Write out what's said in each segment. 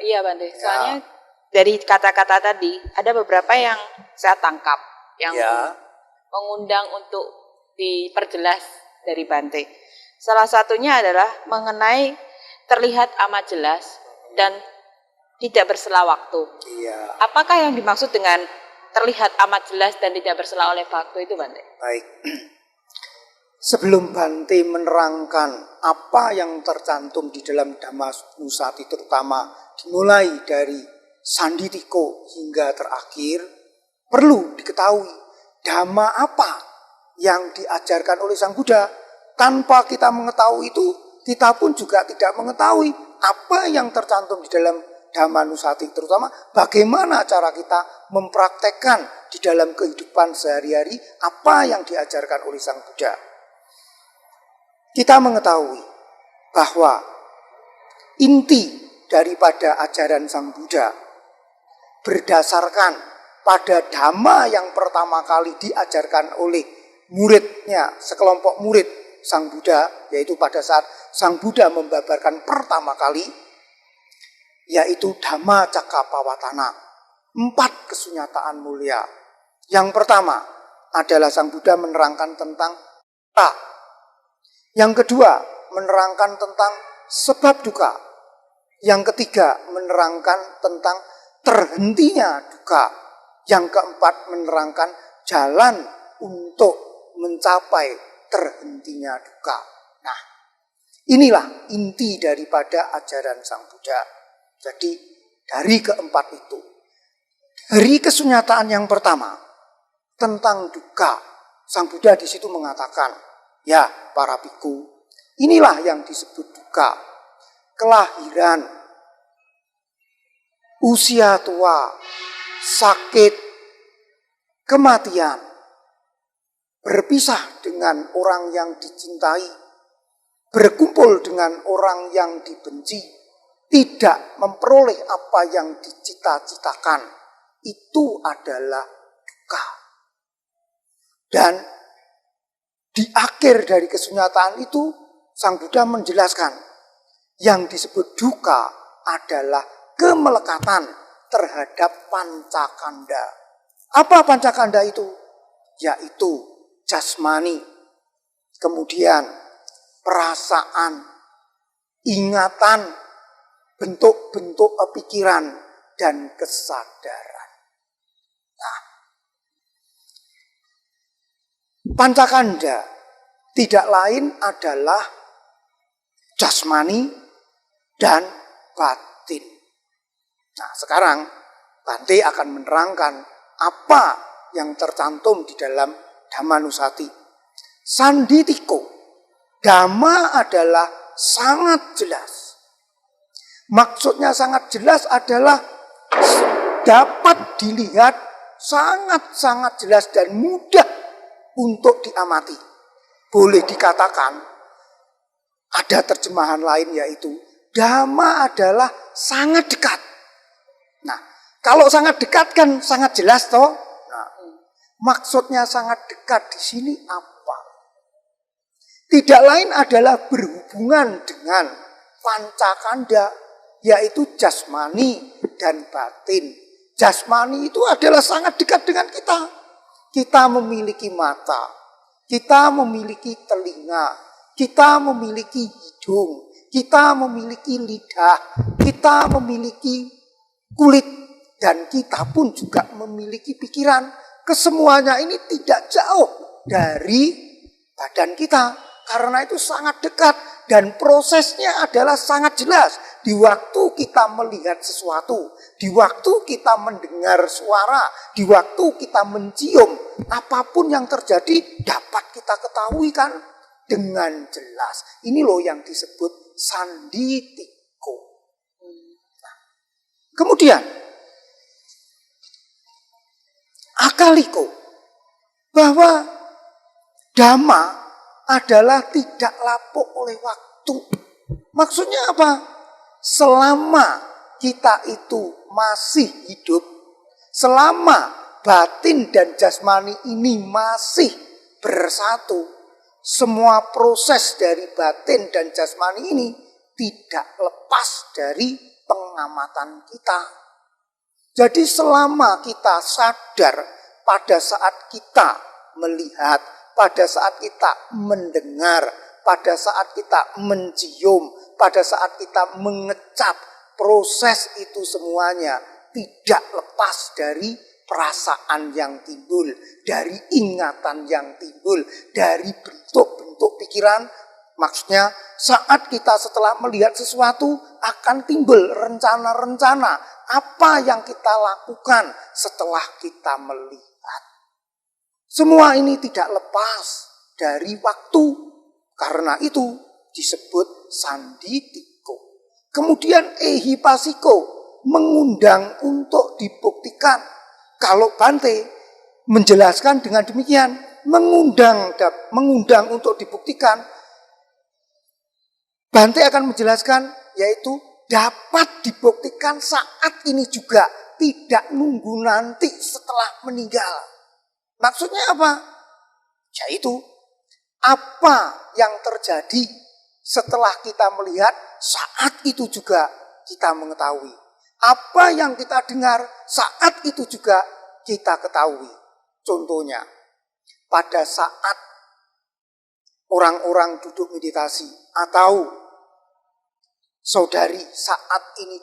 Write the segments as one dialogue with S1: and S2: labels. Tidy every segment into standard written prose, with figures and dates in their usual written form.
S1: Iya Bante,
S2: Ya.
S1: soalnya dari kata-kata tadi ada beberapa yang saya tangkap yang
S2: Ya.
S1: mengundang untuk diperjelas dari Bante. Salah satunya adalah mengenai terlihat amat jelas dan tidak bersela waktu.
S2: Iya.
S1: Apakah yang dimaksud dengan terlihat amat jelas dan tidak bersela oleh waktu itu, Bante?
S2: Baik. Sebelum Bante menerangkan apa yang tercantum di dalam Dhammanusati, terutama dimulai dari Sanditiko hingga terakhir, perlu diketahui Dhamma apa yang diajarkan oleh Sang Buddha. Tanpa kita mengetahui itu, kita pun juga tidak mengetahui apa yang tercantum di dalam Dhammanusati, terutama bagaimana cara kita mempraktekkan di dalam kehidupan sehari-hari apa yang diajarkan oleh Sang Buddha. Kita mengetahui bahwa inti daripada ajaran Sang Buddha berdasarkan pada Dhamma yang pertama kali diajarkan oleh muridnya, sekelompok murid Sang Buddha, yaitu pada saat Sang Buddha membabarkan pertama kali, yaitu Dhamma Cakkappawatana, 4 kesunyataan mulia. Yang pertama adalah Sang Buddha menerangkan tentang duka. Yang kedua menerangkan tentang sebab duka. Yang ketiga menerangkan tentang terhentinya duka. Yang keempat menerangkan jalan untuk mencapai terhentinya duka. Nah, inilah inti daripada ajaran Sang Buddha. Jadi dari keempat itu, dari kesunyataan yang pertama tentang duka, Sang Buddha di situ mengatakan, ya para biku, inilah yang disebut duka. Kelahiran, usia tua, sakit, kematian, berpisah dengan orang yang dicintai, berkumpul dengan orang yang dibenci, tidak memperoleh apa yang dicita-citakan, itu adalah duka. Dan di akhir dari kesunyataan itu, Sang Buddha menjelaskan, yang disebut duka adalah kemelekatan terhadap pancakanda. Apa pancakanda itu? Yaitu jasmani, kemudian perasaan, ingatan, bentuk-bentuk pikiran, dan kesadaran. Nah, pancakanda tidak lain adalah jasmani dan batin. Nah, sekarang Bante akan menerangkan apa yang tercantum di dalam Dhammanusati. Sanditiko, Dhamma adalah sangat jelas. Maksudnya sangat jelas adalah dapat dilihat sangat-sangat jelas dan mudah untuk diamati. Boleh dikatakan, ada terjemahan lain yaitu Dhamma adalah sangat dekat. Nah, kalau sangat dekat kan sangat jelas toh. Nah, maksudnya sangat dekat di sini apa? Tidak lain adalah berhubungan dengan pancakanda, yaitu jasmani dan batin. Jasmani itu adalah sangat dekat dengan kita. Kita memiliki mata, kita memiliki telinga, kita memiliki hidung, kita memiliki lidah, kita memiliki kulit, dan kita pun juga memiliki pikiran. Kesemuanya ini tidak jauh dari badan kita, karena itu sangat dekat dan prosesnya adalah sangat jelas. Di waktu kita melihat sesuatu, di waktu kita mendengar suara, di waktu kita mencium, apapun yang terjadi dapat kita ketahui kan dengan jelas. Ini loh yang disebut sanditiko. Nah, kemudian akaliko, bahwa Dhamma adalah tidak lapuk oleh waktu. Maksudnya apa? Selama kita itu masih hidup, selama batin dan jasmani ini masih bersatu, semua proses dari batin dan jasmani ini tidak lepas dari pengamatan kita. Jadi selama kita sadar pada saat kita melihat, pada saat kita mendengar, pada saat kita mencium, pada saat kita mengecap, proses itu semuanya tidak lepas dari perasaan yang timbul, dari ingatan yang timbul, dari bentuk-bentuk pikiran. Maksudnya saat kita setelah melihat sesuatu akan timbul rencana-rencana apa yang kita lakukan setelah kita melihat. Semua ini tidak lepas dari waktu. Karena itu disebut sanditiko. Kemudian ehipasiko mengundang untuk dibuktikan. Kalau Bante menjelaskan dengan demikian, mengundang untuk dibuktikan, Bante akan menjelaskan yaitu dapat dibuktikan saat ini juga, tidak nunggu nanti setelah meninggal. Maksudnya apa? Yaitu apa yang terjadi setelah kita melihat, saat itu juga kita mengetahui. Apa yang kita dengar, saat itu juga kita ketahui. Contohnya, pada saat orang-orang duduk meditasi atau saudari saat ini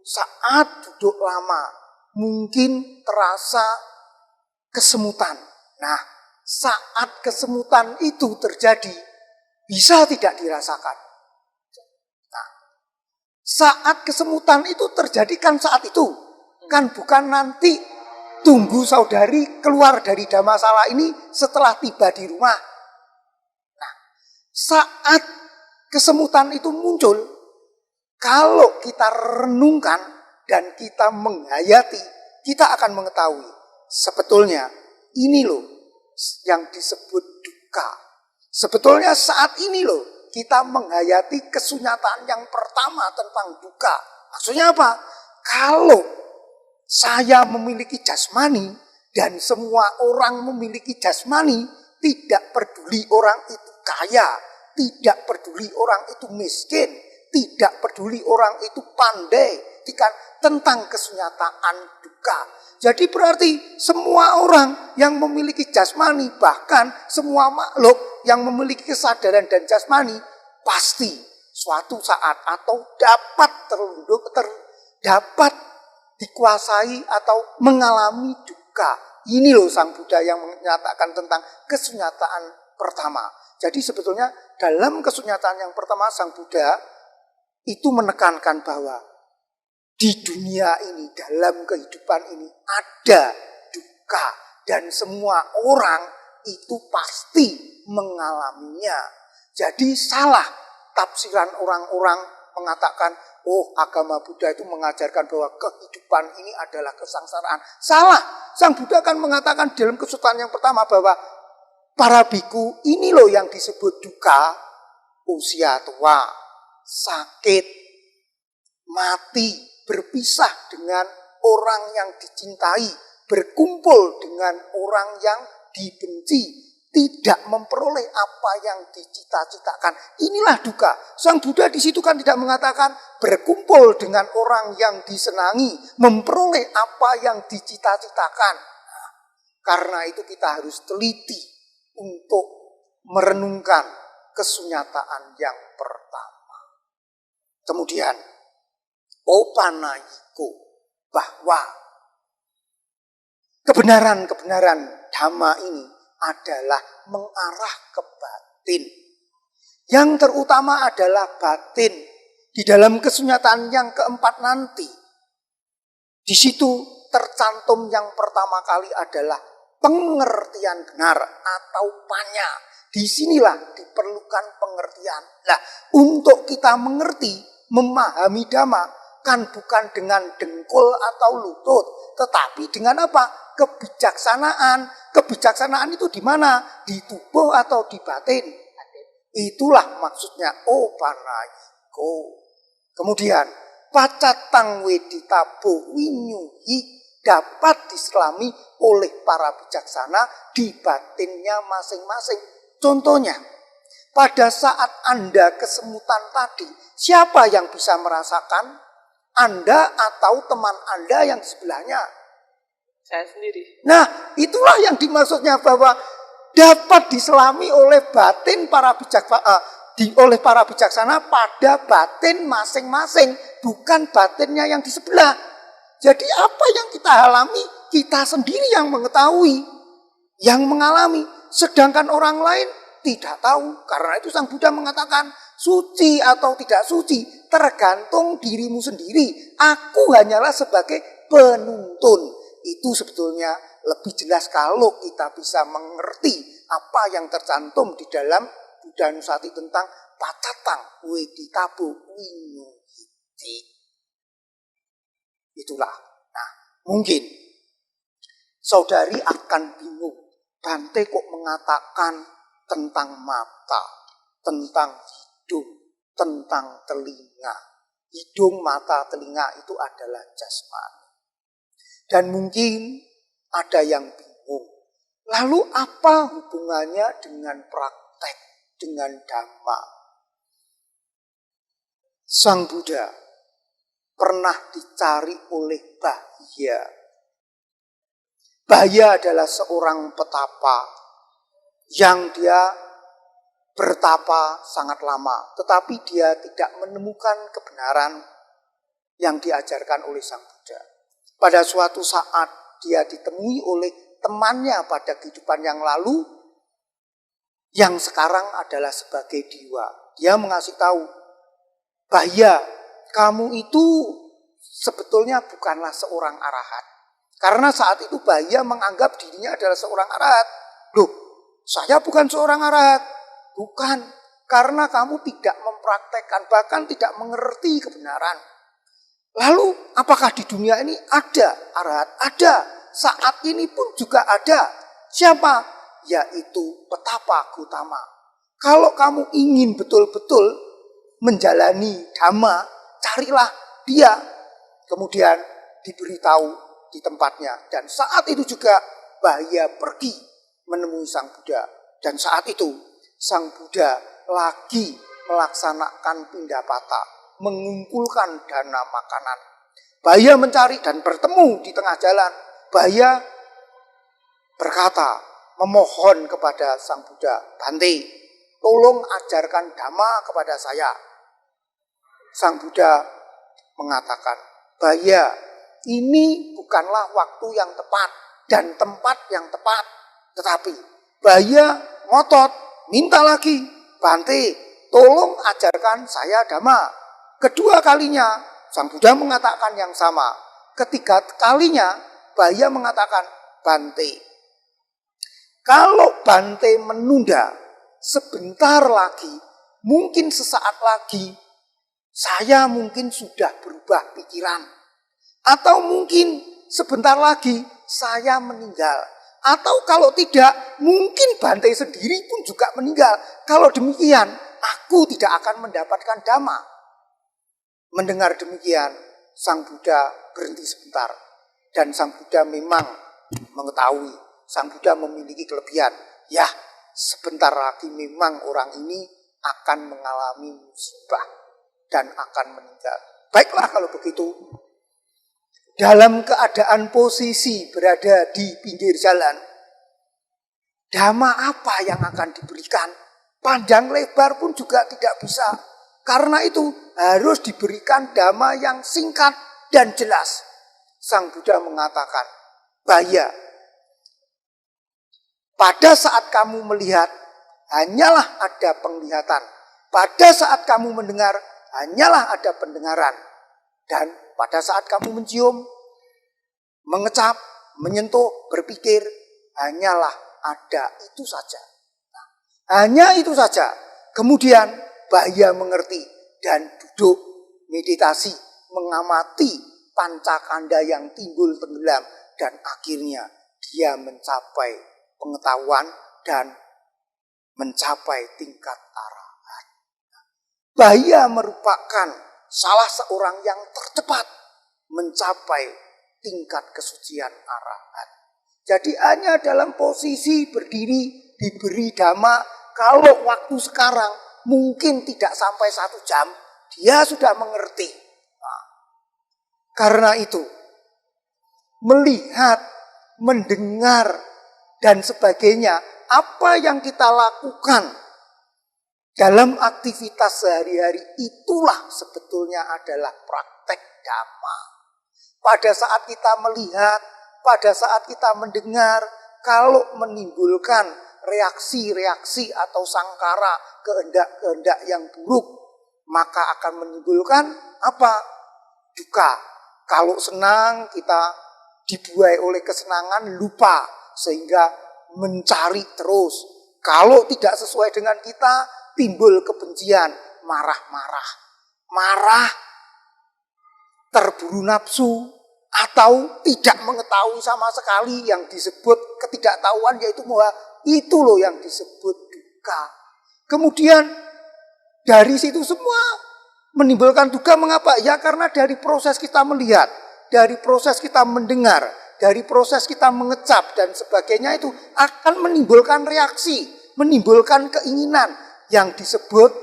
S2: saat duduk lama, mungkin terasa kesemutan. Nah, saat kesemutan itu terjadi, bisa tidak dirasakan? Nah, saat kesemutan itu terjadi kan saat itu. Kan bukan nanti tunggu saudari keluar dari Dhammasala ini setelah tiba di rumah. Nah, saat kesemutan itu muncul, kalau kita renungkan dan kita menghayati, kita akan mengetahui sebetulnya ini loh yang disebut duka. Sebetulnya saat ini loh kita menghayati kesunyataan yang pertama tentang duka. Maksudnya apa? Kalau saya memiliki jasmani dan semua orang memiliki jasmani, tidak peduli orang itu kaya, tidak peduli orang itu miskin, tidak peduli orang itu pandai, tentang kesunyataan duka. Jadi berarti semua orang yang memiliki jasmani, bahkan semua makhluk yang memiliki kesadaran dan jasmani, pasti suatu saat atau dapat dapat dikuasai atau mengalami duka. Ini loh Sang Buddha yang menyatakan tentang kesunyataan pertama. Jadi sebetulnya dalam kesunyataan yang pertama Sang Buddha itu menekankan bahwa di dunia ini, dalam kehidupan ini ada duka. Dan semua orang itu pasti mengalaminya. Jadi salah tafsiran orang-orang mengatakan, oh agama Buddha itu mengajarkan bahwa kehidupan ini adalah kesengsaraan. Salah. Sang Buddha kan mengatakan dalam kesunyataan yang pertama bahwa para biku ini loh yang disebut duka, usia tua, sakit, mati, berpisah dengan orang yang dicintai, berkumpul dengan orang yang dibenci, tidak memperoleh apa yang dicita-citakan. Inilah duka. Sang Buddha di situ kan tidak mengatakan berkumpul dengan orang yang disenangi, memperoleh apa yang dicita-citakan. Nah, karena itu kita harus teliti untuk merenungkan kesunyataan yang pertama. Kemudian, opanayiko, bahwa kebenaran-kebenaran Dhamma ini adalah mengarah ke batin. Yang terutama adalah batin. Di dalam kesunyataan yang keempat nanti, di situ tercantum yang pertama kali adalah pengertian benar atau panya. Disinilah diperlukan pengertian. Nah, untuk kita mengerti, memahami Dhamma kan bukan dengan dengkul atau lutut, tetapi dengan apa? Kebijaksanaan. Kebijaksanaan itu di mana? Di tubuh atau di batin? Itulah maksudnya opanayiko. Kemudian pacatang weditabo winyuhi dapat diselami oleh para bijaksana di batinnya masing-masing. Contohnya, pada saat Anda kesemutan tadi, siapa yang bisa merasakan? Anda atau teman Anda yang di sebelahnya.
S1: Saya sendiri.
S2: Nah, itulah yang dimaksudnya bahwa dapat diselami oleh batin para oleh para bijaksana pada batin masing-masing, bukan batinnya yang di sebelah. Jadi apa yang kita alami, kita sendiri yang mengetahui, yang mengalami, sedangkan orang lain tidak tahu. Karena itu Sang Buddha mengatakan, suci atau tidak suci tergantung dirimu sendiri. Aku hanyalah sebagai penuntun. Itu sebetulnya lebih jelas kalau kita bisa mengerti apa yang tercantum di dalam Buddha Nusati tentang Pacatang Weditabu Winyuhiti. Itulah. Nah, mungkin saudari akan bingung. Bante kok mengatakan tentang mata, tentang hidung, tentang telinga. Hidung, mata, telinga itu adalah jasmani. Dan mungkin ada yang bingung. Lalu apa hubungannya dengan praktek, dengan dhamma? Sang Buddha pernah dicari oleh Bahya. Bahya adalah seorang petapa yang dia bertapa sangat lama, tetapi dia tidak menemukan kebenaran yang diajarkan oleh Sang Buddha. Pada suatu saat dia ditemui oleh temannya pada kehidupan yang lalu, yang sekarang adalah sebagai dewa. Dia mengasih tahu, Bahya, kamu itu sebetulnya bukanlah seorang arahat. Karena saat itu Bahya menganggap dirinya adalah seorang arahat. Loh, saya bukan seorang arahat. Bukan, karena kamu tidak mempraktekkan, bahkan tidak mengerti kebenaran. Lalu, apakah di dunia ini ada arahat? Ada. Saat ini pun juga ada. Siapa? Yaitu petapa Gautama. Kalau kamu ingin betul-betul menjalani dhamma, carilah dia. Kemudian diberitahu di tempatnya. Dan saat itu juga Bahya pergi menemui Sang Buddha. Dan saat itu Sang Buddha lagi melaksanakan pindapata, mengumpulkan dana makanan. Bahya mencari dan bertemu di tengah jalan. Bahya berkata, memohon kepada Sang Buddha, Bante, tolong ajarkan dhamma kepada saya. Sang Buddha mengatakan, Bahya, ini bukanlah waktu yang tepat dan tempat yang tepat. Tetapi Bahya ngotot, minta lagi, Bante, tolong ajarkan saya dhamma. Kedua kalinya Sang Buddha mengatakan yang sama. Ketiga kalinya Bahya mengatakan, Bante, kalau Bante menunda sebentar lagi, mungkin sesaat lagi, saya mungkin sudah berubah pikiran. Atau mungkin sebentar lagi saya meninggal. Atau kalau tidak, mungkin Bante sendiri pun juga meninggal. Kalau demikian, aku tidak akan mendapatkan dhamma. Mendengar demikian, Sang Buddha berhenti sebentar. Dan Sang Buddha memang mengetahui, Sang Buddha memiliki kelebihan. Ya, sebentar lagi memang orang ini akan mengalami musibah dan akan meninggal. Baiklah kalau begitu. Dalam keadaan posisi berada di pinggir jalan, dhamma apa yang akan diberikan? Panjang lebar pun juga tidak bisa. Karena itu harus diberikan dhamma yang singkat dan jelas. Sang Buddha mengatakan, Bahya, pada saat kamu melihat, hanyalah ada penglihatan. Pada saat kamu mendengar, hanyalah ada pendengaran. Dan pada saat kamu mencium, mengecap, menyentuh, berpikir, hanyalah ada itu saja. Nah, hanya itu saja. Kemudian Bahya mengerti dan duduk meditasi, mengamati pancakanda yang timbul tenggelam. Dan akhirnya dia mencapai pengetahuan dan mencapai tingkat arahat. Bahya merupakan salah seorang yang tercepat mencapai tingkat kesucian arahat. Jadi hanya dalam posisi berdiri diberi dhamma, kalau waktu sekarang mungkin tidak sampai 1 jam, dia sudah mengerti. Nah, Karena itu, melihat, mendengar, dan sebagainya, apa yang kita lakukan dalam aktivitas sehari-hari itulah sebetulnya adalah praktek Dhamma. Pada saat kita melihat, pada saat kita mendengar, kalau menimbulkan reaksi-reaksi atau sangkara, kehendak-kehendak yang buruk, maka akan menimbulkan apa? Duka. Kalau senang, kita dibuai oleh kesenangan, lupa, sehingga mencari terus. Kalau tidak sesuai dengan kita, timbul kebencian, marah-marah. Marah, terburu nafsu, atau tidak mengetahui sama sekali, yang disebut ketidaktahuan yaitu moha. Itu loh yang disebut duka. Kemudian dari situ semua menimbulkan duka. Mengapa? Ya karena dari proses kita melihat, dari proses kita mendengar, dari proses kita mengecap dan sebagainya, itu akan menimbulkan reaksi, menimbulkan keinginan yang disebut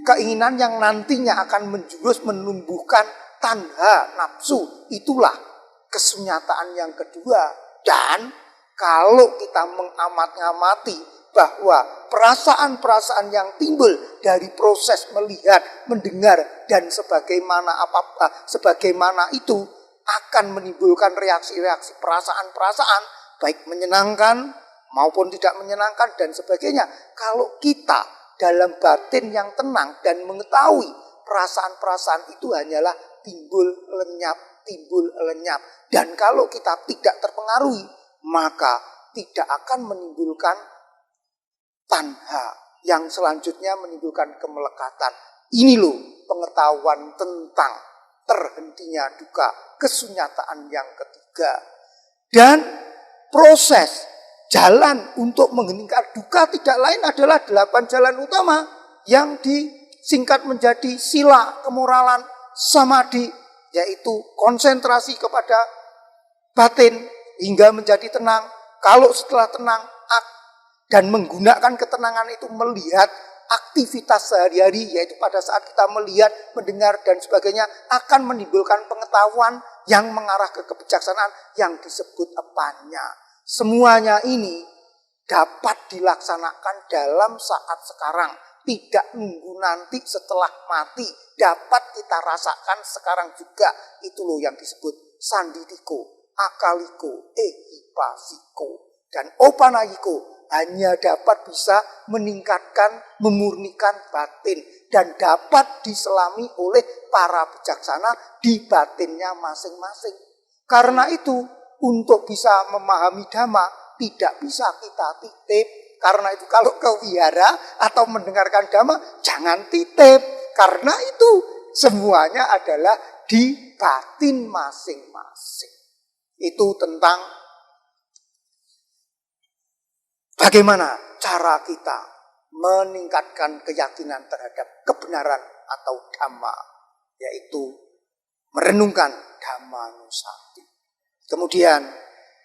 S2: keinginan yang nantinya akan menjurus menumbuhkan tanha, nafsu. Itulah kesunyataan yang kedua. Dan kalau kita mengamat-ngamati bahwa perasaan-perasaan yang timbul dari proses melihat, mendengar, dan sebagaimana itu akan menimbulkan reaksi-reaksi perasaan-perasaan, baik menyenangkan maupun tidak menyenangkan dan sebagainya. Kalau kita dalam batin yang tenang dan mengetahui perasaan-perasaan itu hanyalah timbul lenyap. Dan kalau kita tidak terpengaruhi, maka tidak akan menimbulkan tanha, yang selanjutnya menimbulkan kemelekatan. Ini loh pengetahuan tentang terhentinya duka, kesunyataan yang ketiga. Dan proses jalan untuk mengheningkan duka tidak lain adalah 8 jalan utama yang disingkat menjadi sila kemoralan samadhi, yaitu konsentrasi kepada batin hingga menjadi tenang. Kalau setelah tenang dan menggunakan ketenangan itu melihat aktivitas sehari-hari, yaitu pada saat kita melihat, mendengar dan sebagainya, akan menimbulkan pengetahuan yang mengarah ke kebijaksanaan yang disebut epanya. Semuanya ini dapat dilaksanakan dalam saat sekarang, tidak nunggu nanti setelah mati, dapat kita rasakan sekarang juga. Itu loh yang disebut sanditiko, akaliko, ehipasiko, dan opanayiko. Hanya dapat bisa meningkatkan, memurnikan batin, dan dapat diselami oleh para bijaksana di batinnya masing-masing. Karena itu, untuk bisa memahami Dhamma, tidak bisa kita titip. Karena itu kalau ke wihara atau mendengarkan Dhamma, jangan titip. Karena itu semuanya adalah di batin masing-masing. Itu tentang bagaimana cara kita meningkatkan keyakinan terhadap kebenaran atau Dhamma, yaitu merenungkan Dhammanusati. Kemudian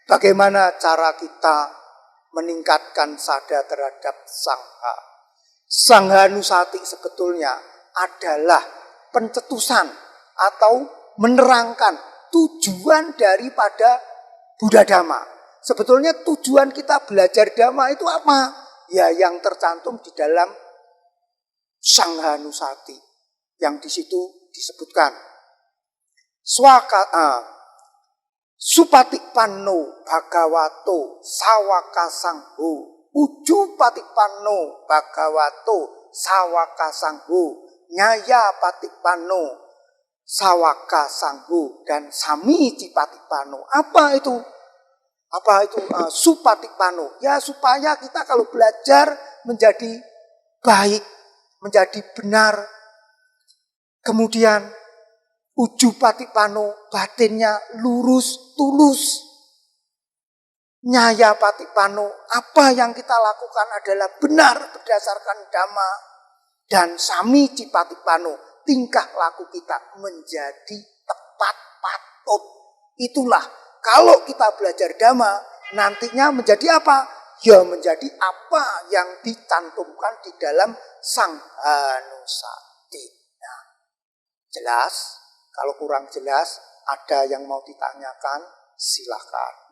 S2: bagaimana cara kita meningkatkan sadar terhadap Sangha. Sanghanusati sebetulnya adalah pencetusan atau menerangkan tujuan daripada Buddha Dhamma. Sebetulnya tujuan kita belajar Dhamma itu apa? Ya yang tercantum di dalam Sanghanusati, yang di situ disebutkan Supatikpanno Bhagavato Sawaka Sangho, Ujupatikpanno Bhagavato Sawaka Sangho, Nyaya Patikpanno Sawaka Sangho, dan Samicipatipanno. Apa itu? Supatikpanno? Ya supaya kita kalau belajar menjadi baik, menjadi benar. Kemudian Ujupatipanno, batinnya lurus, tulus. Nyayapatipanno, apa yang kita lakukan adalah benar berdasarkan Dhamma. Dan Samicipatipanno, tingkah laku kita menjadi tepat patut. Itulah kalau kita belajar Dhamma, nantinya menjadi apa? Ya menjadi apa yang dicantumkan di dalam Sanghanusati. Nah, jelas? Kalau kurang jelas, ada yang mau ditanyakan, silakan.